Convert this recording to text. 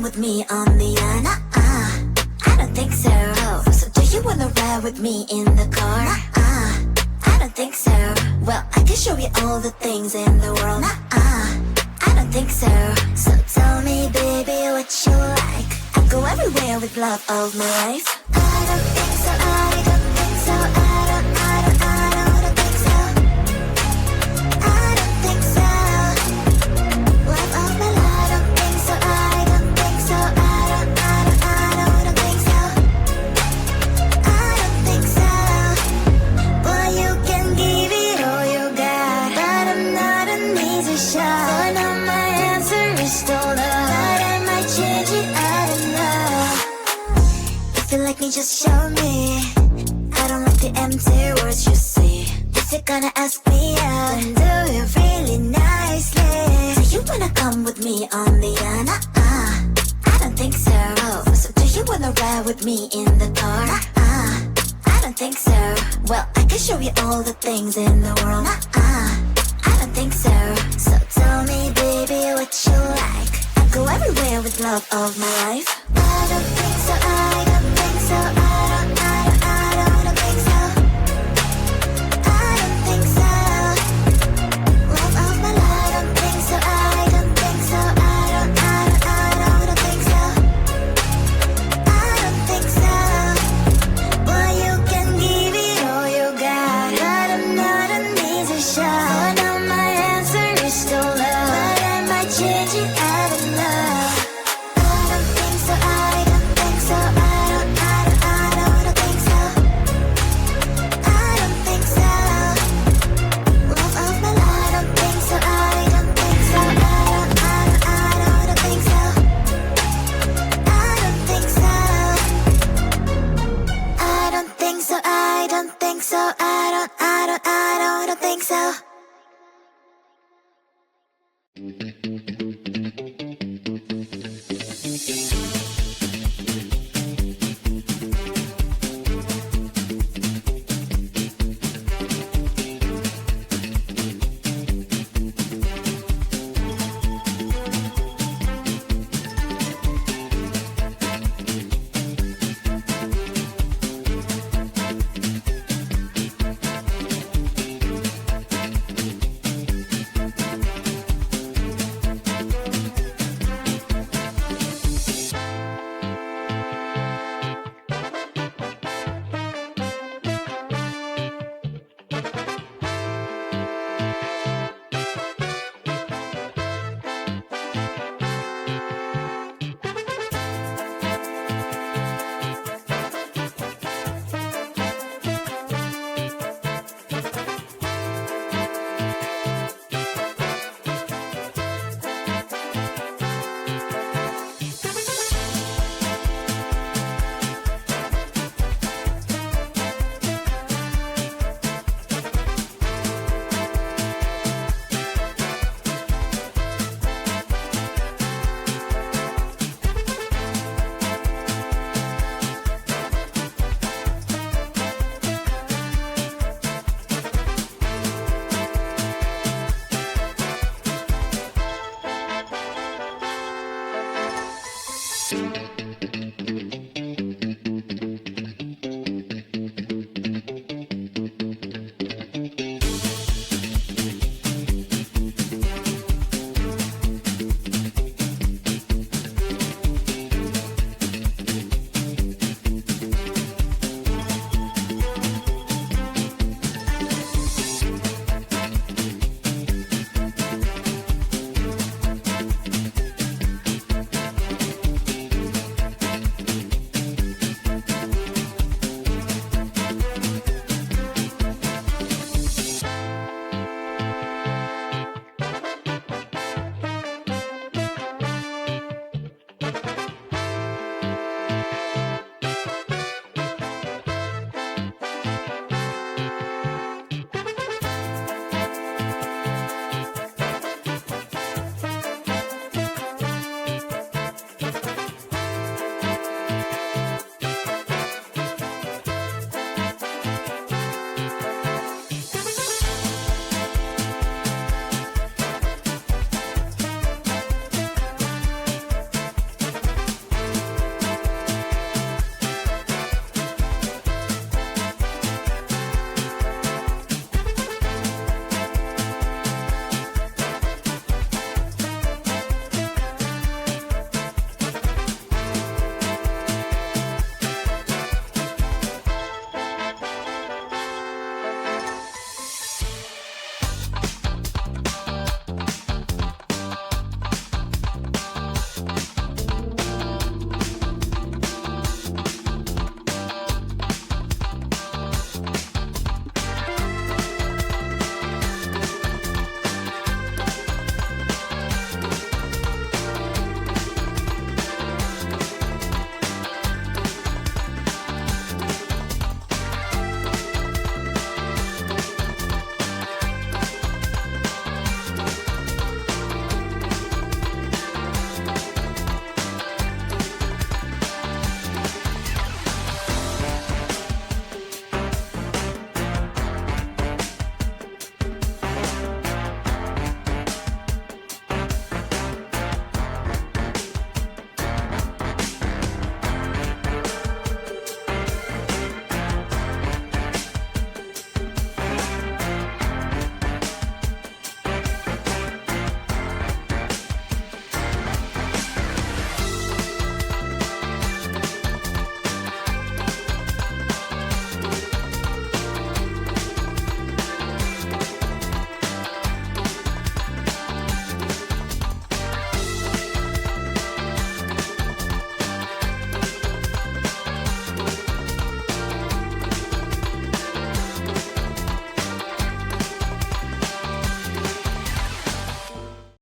come with me on the I don't think so. So do you wanna ride with me in the car? I don't think so. Well, I can show you all the things in the world. I don't think so. So tell me, baby, what you like. I go everywhere with love of my life. I don't think so. I don't think so. I don't think so. I don't think so. Love of my life. I don't think so. I don't think so. I don't think so. I don't think so. Well, you can give it all you got, but I'm not an easy shot. So now my answer is still no, but I might change it. I don't know. If you like me, just show me. I don't like the empty words you say. If you're gonna ask me out, then do it really nicely. Do you wanna come with me on the I don't think so. So do you wanna ride with me in the car? I don't think so. Well, I can show you all the things in the world. I don't think so. So tell me, baby, what you like. I go everywhere with love of my life. I don't think so. I don't think so. I don't think so. I don't think so. Love of my life. I don't think so. I don't think so. I don't think so. I don't think so. Well, you can give it all you got, but I'm not an easy shot. So now my answer is still no, but I might change it. I don't know. I don't think so. I don't think so. I don't think so. I don't think so. Love of my life. I don't think so. I don't think so. I don't think so. I don't think so. I don't think so. I don't think so. I don't think so. Thank